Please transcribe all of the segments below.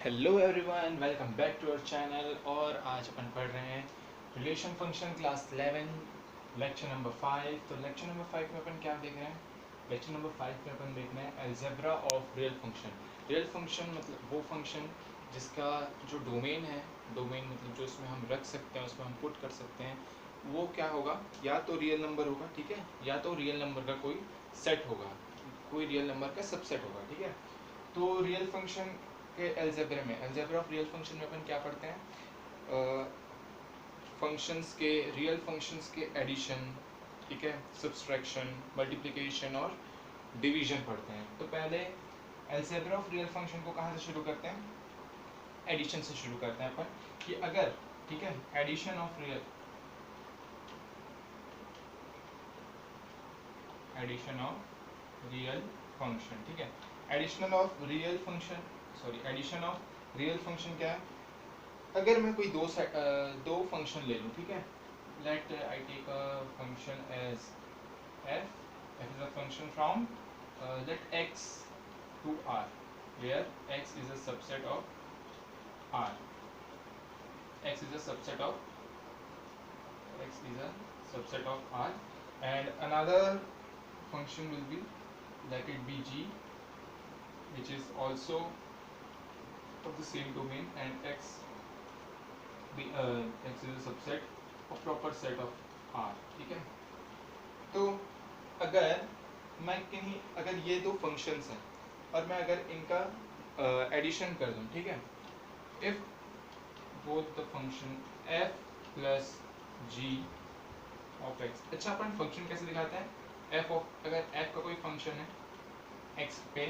Hello everyone, welcome back to our channel. और आज अपन पढ़ रहे हैं relation function class 11 lecture number 5। तो लेक्चर नंबर 5 में अपन क्या देख रहे हैं? लेक्चर नंबर 5 में अपन देख रहे हैं algebra of real function. Real function मतलब वो फंक्शन जिसका जो डोमेन है, डोमेन मतलब जो इसमें हम रख सकते हैं, उसमें हम पुट कर सकते हैं, वो क्या होगा? या तो रियल नंबर होगा, ठीक है, या तो रियल नंबर का कोई सेट होगा, कोई रियल नंबर का सबसेट होगा, ठीक है। तो रियल फंक्शन के अलजेब्रा में, अलजेब्रा ऑफ रियल फंक्शन में अपन क्या पढ़ते हैं? फंक्शंस के, रियल फंक्शंस के एडिशन, ठीक है, सब्सट्रैक्शन, मल्टीप्लिकेशन और डिवीजन पढ़ते हैं। तो पहले अलजेब्रा ऑफ रियल फंक्शन को कहाँ से शुरू करते हैं? एडिशन से शुरू करते हैं अपन कि अगर, ठीक है, addition of real, addition of real function, ठीक है, additional of real function, sorry, addition of real function क्या है? अगर मैं कोई दो फंक्शन ले लूँ, ठीक है, let I take a function as f is a function from let x to r where x is a subset of r, x is a subset of x is a subset of r, and another function will be, let it be g, which is also of the same domain, and x is a subset of proper set of r, ठीक है। तो अगर मैं कहीं, अगर ये दो functions हैं और मैं अगर इनका एडिशन कर दूं, ठीक है, if both the function f plus g of x, अच्छा अपन फंक्शन कैसे दिखाते हैं? f ऑफ, अगर f का कोई फंक्शन है x पे,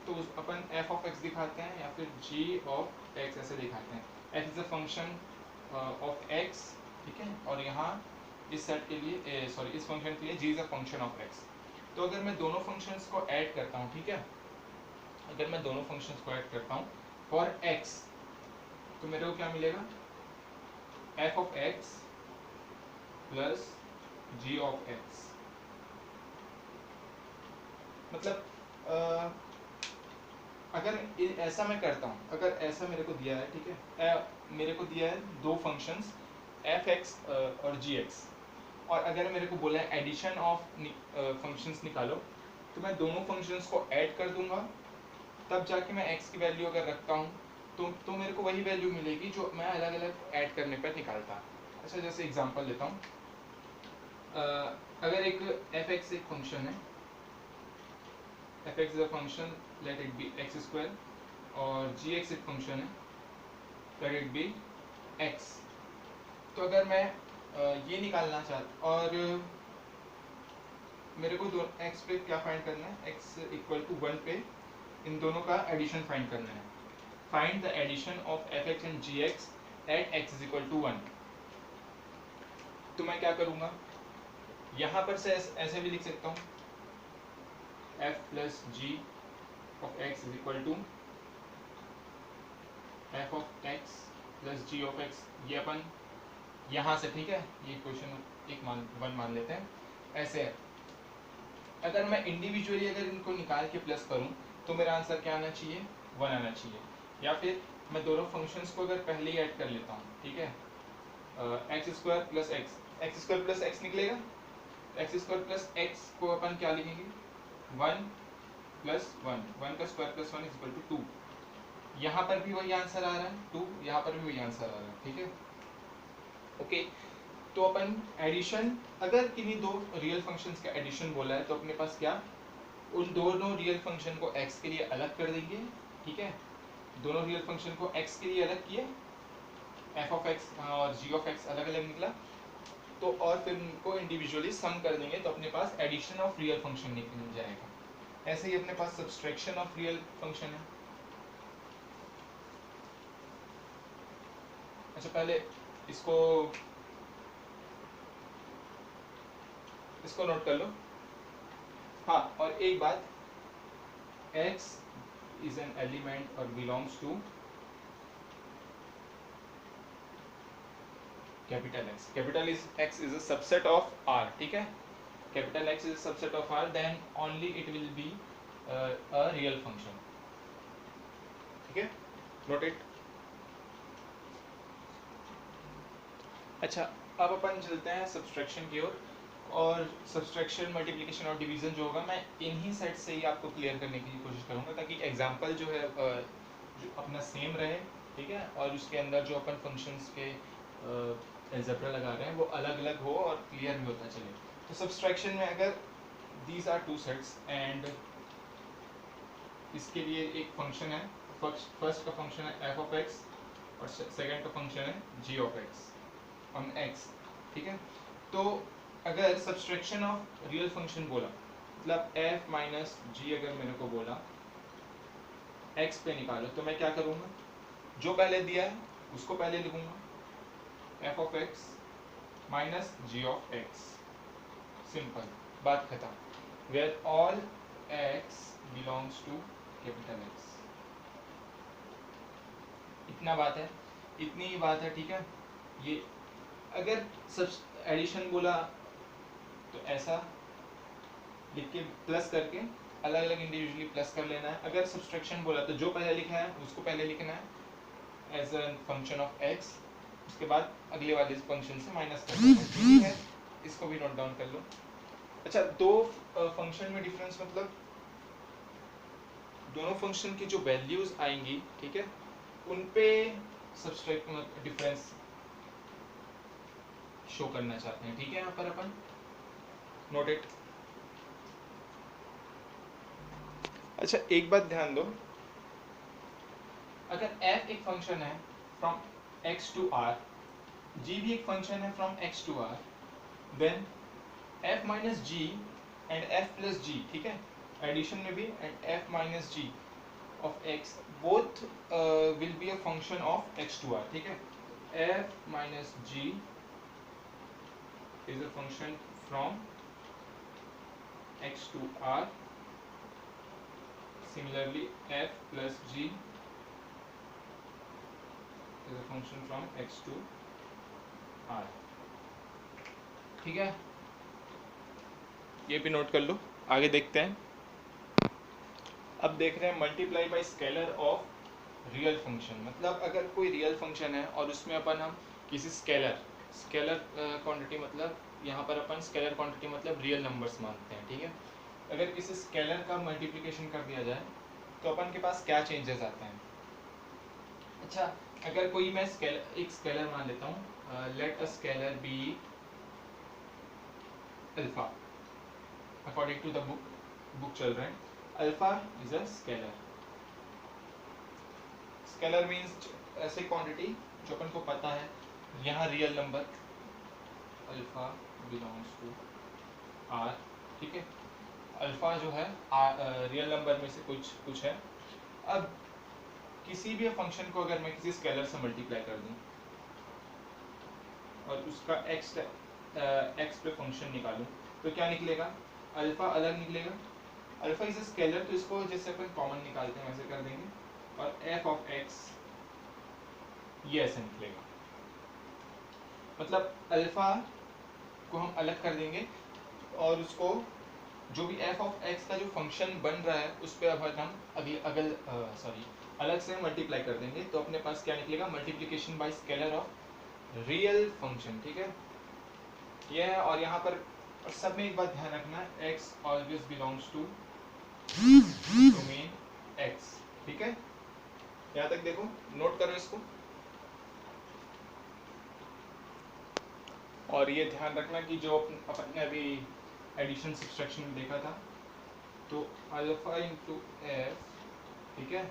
तो अपन f ऑफ x दिखाते हैं या फिर g ऑफ x ऐसे दिखाते हैं। f is a function of x, ठीक है, और यहाँ इस सेट के लिए, सॉरी, इस फंक्शन के लिए g is a function of x। तो अगर मैं दोनों फंक्शंस को ऐड करता हूँ, ठीक है, अगर मैं दोनों फंक्शंस को ऐड करता हूँ फॉर x, तो मेरे को क्या मिलेगा? f of x plus g of x। मतलब अगर ऐसा मैं करता हूँ, अगर ऐसा मेरे को दिया है, ठीक है, मेरे को दिया है दो फंक्शंस एफ एक्स और जी एक्स, और अगर मेरे को बोला है एडिशन ऑफ फंक्शंस निकालो, तो मैं दोनों फंक्शंस को ऐड कर दूंगा, तब जाके मैं x की वैल्यू अगर रखता हूँ तो मेरे को वही वैल्यू मिलेगी जो मैं अलग अलग ऐड करने पर निकालता। अच्छा, जैसे एग्जांपल लेता हूँ, अगर एक एफ एक्स एक फंक्शन है, F x is a function, let it be x square, और जी एक्स एक फंक्शन है, लेट इट बी एक्स। तो अगर मैं ये निकालना चाहता, और मेरे को दो एक्स पे क्या फाइंड करना है, एक्स इक्वल टू 1 पे इन दोनों का एडिशन फाइंड करना है। Find the addition of f x and g x at x is equal to 1। तो मैं क्या करूँगा, यहाँ पर से ऐसे भी लिख सकता हूँ, f plus g of x is equal to f of x plus g of x. ये अपन यहाँ से, ठीक है, ये क्वेश्चन एक वन मान लेते हैं, ऐसे है। अगर मैं इंडिविजुअली अगर इनको निकाल के प्लस करूं, तो मेरा आंसर क्या आना चाहिए? 1 आना चाहिए। या फिर मैं दोनों फंक्शंस को अगर पहले ही ऐड कर लेता हूं, ठीक है, x square plus x, x square plus x निकलेगा, एक्स स्क्वायर प्लस एक्स को अपन क्या लिखेंगे? 1 प्लस 1, 1 का square plus 1 is equal to 2। यहाँ पर भी वही आंसर आ रहा है 2, यहाँ पर भी वही आंसर आ रहा है, ठीक है, ओके। तो अपन एडिशन, अगर किन्हीं दो रियल फंक्शंस का एडिशन बोला है, तो अपने पास क्या, उन दोनों रियल फंक्शन को x के लिए अलग कर देंगे, ठीक है, दोनों रियल फंक्शन को x के लिए अलग किए, f ऑफ x और g ऑफ x अलग अलग निकला, तो और फिर उनको इंडिविजुअली सम कर देंगे, तो अपने पास एडिशन ऑफ रियल फंक्शन निकल जाएगा। ऐसे ही अपने पास सब्सट्रैक्शन ऑफ रियल फंक्शन है। अच्छा, पहले इसको इसको नोट कर लो। हाँ, और एक बात, x is an element or belongs to capital X. Capital is X is a subset of R, ठीक है, capital X is a subset of R, then only it will be a real function, ठीक है। Note it. अच्छा, अब अपन चलते हैं subtraction की ओर। और सब्सट्रैक्शन, मल्टीप्लिकेशन और डिवीजन जो होगा मैं इन्हीं सेट से ही आपको क्लियर करने की कोशिश करूंगा, ताकि एग्जांपल जो है जो अपना सेम रहे, ठीक है, और उसके अंदर जो अपन फंक्शंस के एल्जेब्रा लगा रहे हैं वो अलग अलग हो और क्लियर भी होता चले। तो सब्सट्रैक्शन में अगर these are two sets and इसके लिए एक फंक्शन है, फर्स्ट का फंक्शन है एफ ऑफ एक्स और सेकंड का फंक्शन है g of x on x, ठीक है। तो अगर सब्सट्रैक्शन ऑफ रियल फंक्शन बोला, मतलब एफ माइनस जी अगर मेरे को बोला एक्स पे निकालो, तो मैं क्या करूँगा, जो पहले दिया है उसको पहले लिखूंगा, f of x minus g of x, simple, बात खत्म। Where all x belongs to capital X, इतना बात है, इतनी ही बात है, ठीक है। ये अगर सब एडिशन बोला तो ऐसा लिख के प्लस करके अलग अलग इंडिविजुअली प्लस कर लेना है। अगर सब्सट्रैक्शन बोला तो जो पहले लिखा है उसको पहले लिखना है as a function of x, उसके बाद अगले वाले फंक्शन से माइनस कर देना है, इसको भी नोट डाउन कर लो। अच्छा, दो फंक्शन में डिफरेंस मतलब दोनों फंक्शन की जो वैल्यूज आएंगी, ठीक है, उन पे सब्सट्रैक्ट डिफरेंस शो करना चाहते हैं, ठीक है। यहाँ पर अपन नोट इट। अच्छा, एक बात ध्यान दो, अगर f एक फंक्शन है from x to r, g भी एक फंक्शन है from x to r, then f minus g and f plus g, ठीक है, एडिशन में भी, and f minus g of x both will be a function of x to r, ठीक है। f minus g is a function from x to r, similarly f plus g is a function from x to r, ठीक है, ये भी note कर लो। आगे देखते हैं, अब देख रहे हैं multiply by scalar of real function. मतलब अगर कोई रियल फंक्शन है और उसमें अपन हम किसी स्केलर क्वांटिटी, मतलब यहाँ पर अपन स्केलर क्वांटिटी मतलब रियल नंबर्स मानते हैं, ठीक है। अगर किसी स्केलर का मल्टीप्लिकेशन कर दिया जाए तो अपन के पास क्या चेंजेस आते हैं। अच्छा, अगर कोई मैं एक स्केलर मान लेता हूँ, let a scalar be alpha, according to the book चल रहा है, alpha is a scalar. Scalar means ऐसे क्वांटिटी जो अपन को पता है, यहाँ real number alpha belongs to r, ठीक है। अल्फा जो है रियल नंबर में से कुछ है। अब किसी भी फंक्शन को अगर मैं किसी स्केलर से मल्टीप्लाई कर दूं और उसका एक्स पे फंक्शन निकालूं, तो क्या निकलेगा, अल्फा अलग निकलेगा। अल्फा इज अ स्केलर, तो इसको जैसे अपन कॉमन निकालते हैं वैसे कर देंगे, और एफ ऑफ एक्स ये ऐसे निकलेगा। मतलब अल्फा को हम अलग कर देंगे और उसको जो भी एफ ऑफ एक्स का जो फंक्शन बन रहा है उस पर अब हम अलग से मल्टीप्लाई कर देंगे, तो अपने पास क्या निकलेगा, multiplication bye scalar of real function, ठीक है। यह है, और यहाँ पर सब में एक बात ध्यान रखना है, x always belongs to domain x, ठीक है। यहाँ तक देखो, नोट करो इसको, और ये ध्यान रखना कि जो अपन ने अभी एडिशन सब्सट्रैक्शन में देखा था, तो अल्फा इंटू एफ, ठीक है,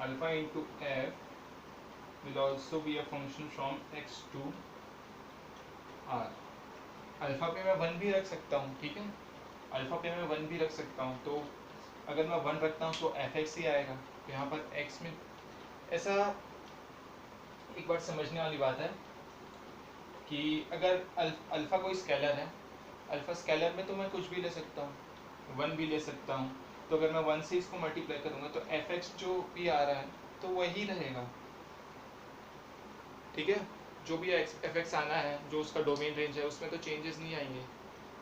alpha into f will also be a function from x to r। Alpha पे मैं 1 भी रख सकता हूँ, ठीक है, अल्फा पे मैं 1 भी रख सकता हूँ, तो अगर मैं 1 रखता हूँ तो एफ एक्स ही आएगा। तो यहाँ पर x में ऐसा एक बार समझने वाली बात है कि अगर अल्फा कोई स्केलर है, अल्फा स्केलर में तो मैं कुछ भी ले सकता हूँ, 1 भी ले सकता हूँ, तो अगर मैं 1 से इसको मल्टीप्लाई करूँगा तो एफ एक्स जो भी आ रहा है तो वही रहेगा, ठीक है। जो भी एफ एक्स आना है, जो उसका डोमेन रेंज है, उसमें तो चेंजेस नहीं आएंगे।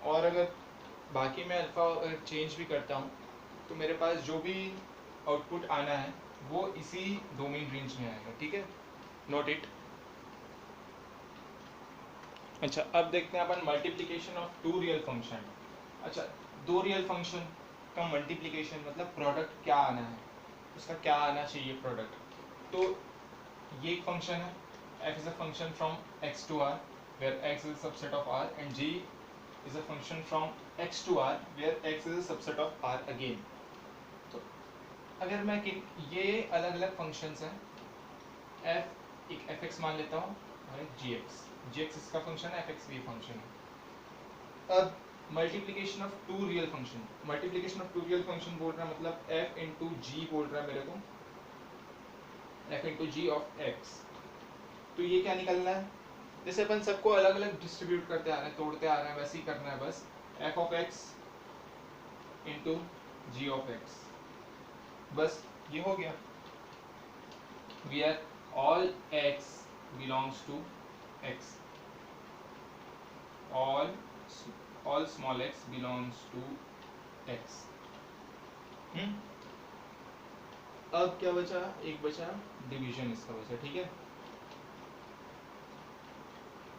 और अगर बाकी मैं अल्फा चेंज भी करता हूँ तो मेरे पास जो भी आउटपुट आना है वो इसी डोमेन रेंज में आएगा, ठीक है, नोट इट। अच्छा, अब देखते हैं अपन multiplication of two real function. अच्छा, दो रियल फंक्शन का मल्टीप्लिकेशन मतलब प्रोडक्ट क्या आना है, उसका क्या आना चाहिए प्रोडक्ट। तो ये एक फंक्शन है, f is a function from x to r where x is a subset of r and g is a function from x to r where x is a subset of r again। तो अगर मैं ये अलग अलग functions हैं, f एक fx मान लेता हूँ और एक gx इसका फंक्शन है, fx भी फंक्शन है। अब multiplication of two real function, multiplication of two real function बोल रहा है मतलब f इंटू जी बोल रहा है मेरे को, f into g of x। तो ये क्या निकलना है, जैसे अपन सबको अलग अलग डिस्ट्रीब्यूट करते आ रहे हैं, तोड़ते आ रहे हैं, वैसे ही करना है बस। f of x into g of x, बस ये हो गया। Where all x belongs to x, all small x belongs to x। अब क्या बचा, एक बचा डिवीजन, इसका बचा, ठीक है।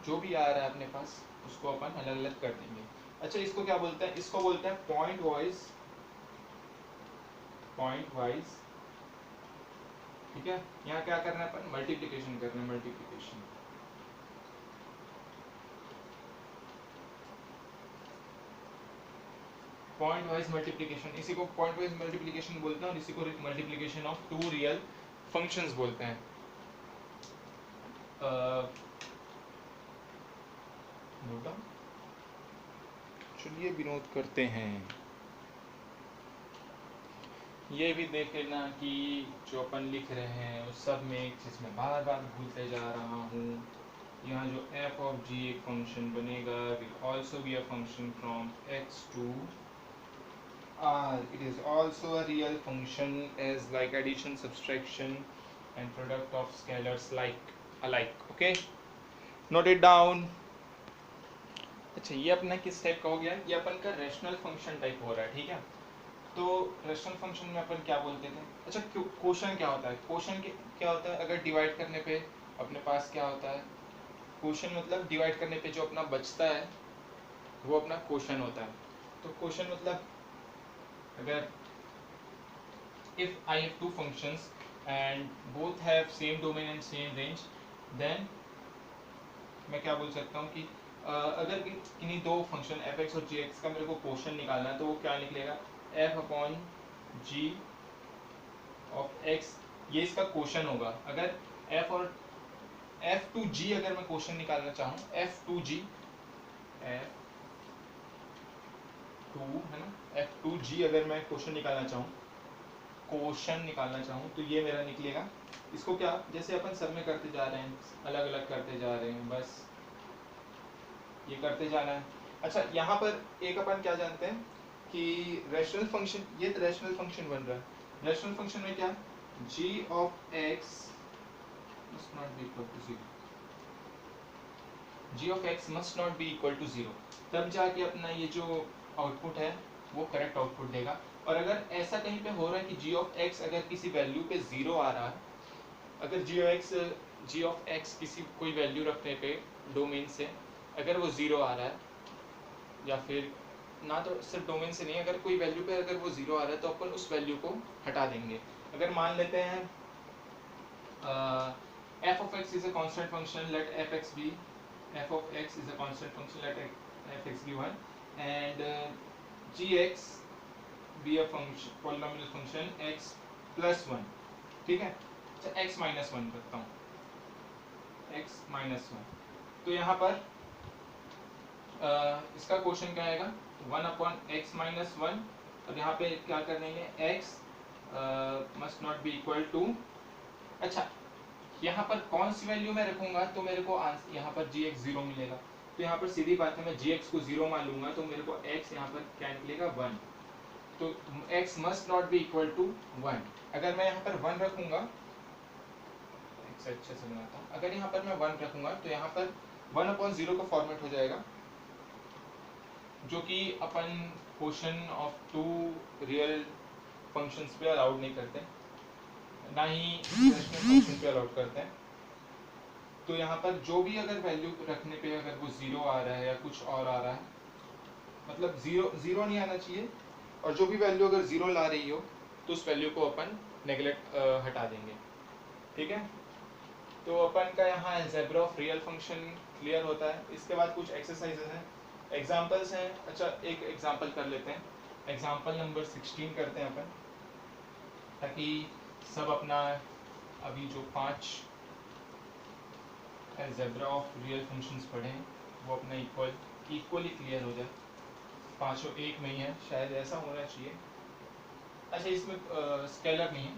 जो भी आ रहा है अपने पास उसको अपन अलग अलग कर देंगे। अच्छा, इसको क्या बोलते हैं, इसको बोलते हैं पॉइंट वाइज, ठीक है। यहाँ क्या करना है अपन, मल्टीप्लिकेशन करना है, मल्टीप्लिकेशन। पॉइंट वाइज मल्टीप्लिकेशन, इसी को पॉइंट वाइज मल्टीप्लिकेशन बोलते हैं और इसी को multiplication of two real functions बोलते हैं। चलिए विनोद करते हैं। ये भी देख लेना कि जो अपन लिख रहे हैं उस सब में एक चीज़ मैं बार बार भूलते जा रहा हूँ। यहाँ जो f ऑफ g एक फंक्शन बनेगा, will also be a function from x to r। It is also a real function as like addition, subtraction and product of scalars like alike. Okay, note it down. अच्छा, ये अपना किस type का हो गया, ये अपन का रैशनल फंक्शन टाइप हो रहा है, ठीक है। तो रैशनल फंक्शन में अपन क्या बोलते थे, अच्छा क्वेश्चन क्या होता है, क्वेश्चन क्या होता है, अगर डिवाइड करने पे अपने पास क्या होता है, क्वेश्चन मतलब डिवाइड करने पे जो अपना बचता है वो अपना क्वेश्चन होता है। तो क्वेश्चन मतलब अगर if I have two functions and both have same domain and same range, then मैं क्या बोल सकता हूँ कि अगर किन्हीं दो फंक्शन f(x) और g(x) का मेरे को क्वेश्चन निकालना है तो वो क्या निकलेगा, f upon g of x, ये इसका क्वेश्चन होगा। अगर f और f टू g अगर मैं क्वेश्चन निकालना चाहूँ, f to g, f to है ना, f टू g अगर मैं क्वेश्चन निकालना चाहूँ तो ये मेरा निकलेगा। इसको क्या, जैसे अपन सब में करते जा रहे हैं, अलग अलग करते जा रहे हैं, बस ये करते जाना है। अच्छा, यहाँ पर एक अपन क्या जानते हैं कि रैशनल फंक्शन, ये रैशनल फंक्शन बन रहा है। रैशनल फंक्शन में क्या, g of x must not be equal to 0, g of x must not be equal to 0, तब जाके अपना ये जो आउटपुट है वो करेक्ट आउटपुट देगा। और अगर ऐसा कहीं पे हो रहा है कि g of x अगर किसी वैल्यू पे 0 आ रहा है, अगर g of x किसी कोई वैल्यू रखने पे डोमेन से अगर वो 0 आ रहा है, या फिर ना तो सिर्फ डोमेन से नहीं, अगर कोई वैल्यू पे अगर वो 0 आ रहा है तो अपन उस वैल्यू को हटा देंगे। अगर मान लेते हैं f of x is a constant function, let fx be, f of x is a constant function, let fx be 1 and gx be a function, polynomial function x plus 1, ठीक है। अच्छा, x minus 1 रखता हूँ, x minus 1, तो यहाँ पर इसका question क्या आएगा, 1 अपॉन एक्स माइनस 1, और यहाँ पे क्या कर देंगे, x must not be equal to. अच्छा, यहाँ पर कौन सी वैल्यू मैं रखूंगा तो मेरे को यहाँ पर gx 0 मिलेगा, तो यहाँ पर सीधी बात है मैं gx को 0 मान लूंगा तो मेरे को x यहाँ पर क्या निकलेगा, 1। तो x must not be equal to 1। अगर मैं यहाँ पर 1 रखूंगा, अच्छे से बनाता हूँ, अगर यहाँ पर मैं 1 रखूंगा तो यहाँ पर 1 अपॉन 0 का फॉर्मेट हो जाएगा, जो कि अपन question of two real functions पे अलाउड नहीं करते, ना ही रेशनल फंक्शन पे अलॉट करते हैं। तो यहाँ पर जो भी अगर वैल्यू रखने पे अगर वो जीरो आ रहा है या कुछ और आ रहा है, मतलब जीरो नहीं आना चाहिए, और जो भी वैल्यू अगर जीरो ला रही हो तो उस वैल्यू को अपन नेगलेक्ट हटा देंगे। ठीक है, तो अपन का यहाँ algebra of real function clear होता है। इसके बाद कुछ एक्सरसाइजेस हैं, एग्जांपल्स हैं। अच्छा, एक एग्जांपल कर लेते हैं, एग्जांपल नंबर 16 करते हैं अपन, ताकि सब अपना अभी जो 5 अलजेब्रा ऑफ रियल फंक्शंस पढ़े हैं वो अपना इक्वली क्लियर हो जाए। पांचों एक में ही है, शायद ऐसा होना चाहिए। अच्छा, इसमें स्केलर नहीं है,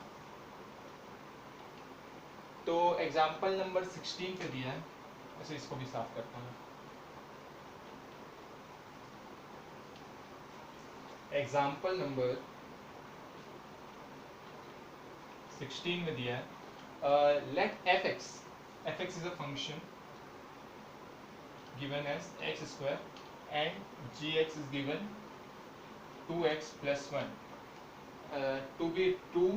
तो एग्जांपल नंबर 16 पे दिया है। अच्छा, इसको भी साफ करता हूँ। एग्जांपल नंबर 16 में दिया है, late f(x) is a function given as x square and gx is given 2x plus 1 to be two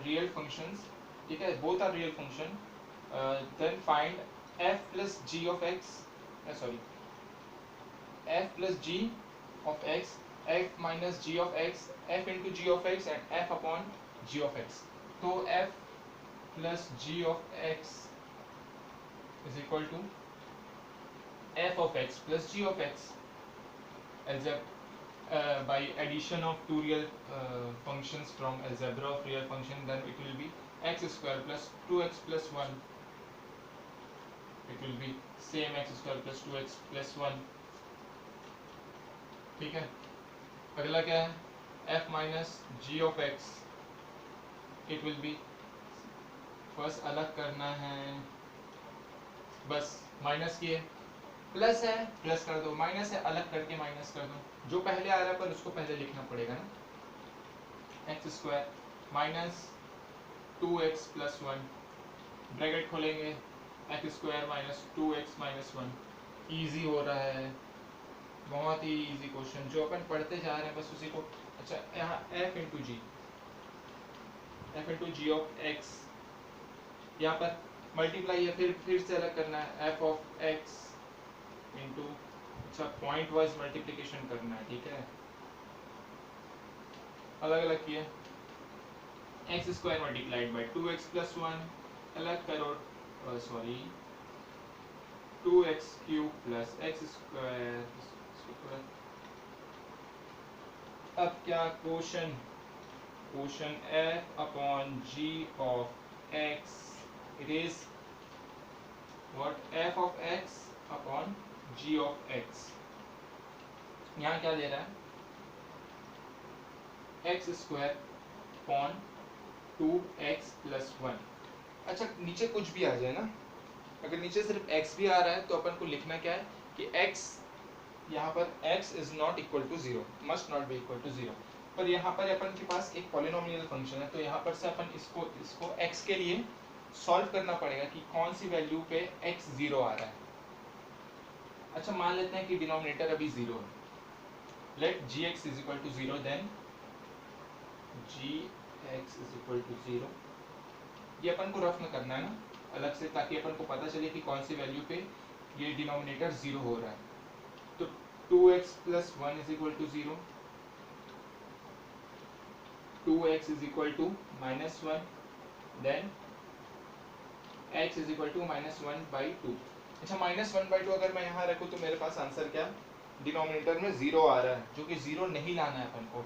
real functions. ठीक है, both are real function. Then find f plus g of x, f plus g of x, f minus g of x, f into g of x and f upon g of x. तो f plus g of x is equal to f of x plus g of x. By addition of two real functions from algebra of real function, then it will be x square plus 2x plus 1. It will be same x square plus 2x plus 1. ठीक है, अगला क्या है, f minus g of x. It will be, first अलग करना है, बस minus किए, प्लस है प्लस कर दो, माइनस है अलग करके माइनस कर दो, जो पहले आ रहा है पर उसको पहले लिखना पड़ेगा ना। X square minus 2x plus 1, bracket खोलेंगे, x square minus 2x minus 1। Easy हो रहा है, बहुत ही इजी क्वेश्चन जो अपन पढ़ते जा रहे हैं बस उसी को। अच्छा, यहाँ f into g of x, यहाँ पर मल्टीप्लाई है, फिर से अलग करना है, f ऑफ x इंटू, अच्छा पॉइंट वाइज मल्टीप्लिकेशन करना है। ठीक है, अलग अलग किए, x square multiplied by 2x plus 1, अलग करो, sorry 2x cube plus x square. अब क्या question f upon g of x, it is what, f of x upon g of x। यहाँ क्या दे रहा है, x square upon 2x plus 1। अच्छा, नीचे कुछ भी आ जाए ना, अगर नीचे सिर्फ x भी आ रहा है तो अपन को लिखना क्या है कि x, यहाँ पर x is not equal to 0, must not be equal to 0। पर यहाँ पर अपन के पास एक पॉलिनोमियल फंक्शन है, तो यहाँ पर से अपन इसको x के लिए सॉल्व करना पड़ेगा कि कौन सी वैल्यू पे x 0 आ रहा है। अच्छा, मान लेते हैं कि डिनोमिनेटर अभी 0 है, let gx is equal to 0, then gx is equal to 0। ये अपन को रफ में करना है ना अलग से, ताकि अपन को पता चले कि कौन सी वैल्यू पे ये डिनोमिनेटर 0 हो रहा है। तो 2x plus 1 is equal to 0, 2x is equal to minus 1, then x is equal to minus 1 by 2। अच्छा, माइनस 1 बाई 2 अगर मैं यहाँ रखूँ तो मेरे पास आंसर क्या, डिनोमिनेटर में 0 आ रहा है, जो कि 0 नहीं लाना है अपन को।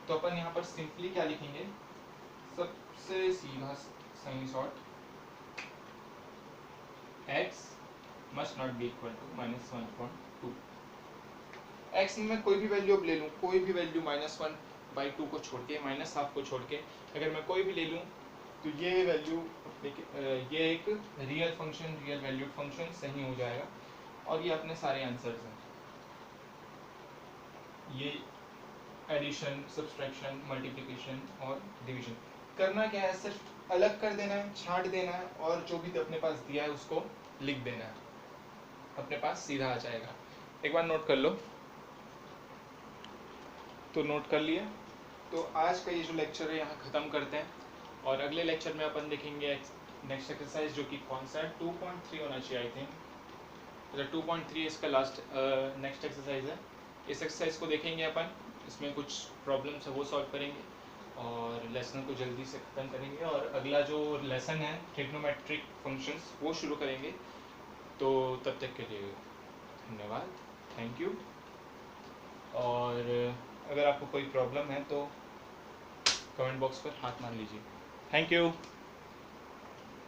तो अपन यहाँ पर सिंपली क्या लिखेंगे, सबसे सीधा सही short, x must not be equal to minus 1/2। x में कोई भी वैल्यू अब ले लूँ, कोई भी वैल्यू -1/2 को छोड़ के, -12 को छोड़ के अगर मैं कोई भी ले लूँ तो ये वैल्यू, ये एक real function, real valued function सही हो जाएगा। और ये अपने सारे आंसर्स हैं, ये एडिशन, सब्सट्रैक्शन, मल्टीप्लिकेशन और डिवीजन। करना क्या है, सिर्फ अलग कर देना है, छांट देना है, और जो भी अपने पास दिया है उसको लिख देना है, अपने पास सीधा आ जाएगा। एक बार नोट कर लो, तो नोट कर लिया। तो आज का ये जो लेक्चर है यहाँ ख़त्म करते हैं। और अगले लेक्चर में अपन देखेंगे नेक्स्ट एक्सरसाइज, जो कि कौन सा है, 2.3 होना चाहिए आई थिंक। अच्छा 2.3 इसका लास्ट नेक्स्ट एक्सरसाइज है। इस एक्सरसाइज को देखेंगे अपन, इसमें कुछ प्रॉब्लम्स है वो सॉल्व करेंगे और लेसन को जल्दी से ख़त्म करेंगे, और अगला जो लेसन है ट्रिग्नोमेट्रिक फंक्शंस वो शुरू करेंगे। तो तब तक के लिए धन्यवाद, थैंक यू। और अगर आपको कोई प्रॉब्लम है तो कमेंट बॉक्स पर हाथ मार लीजिए। Thank you.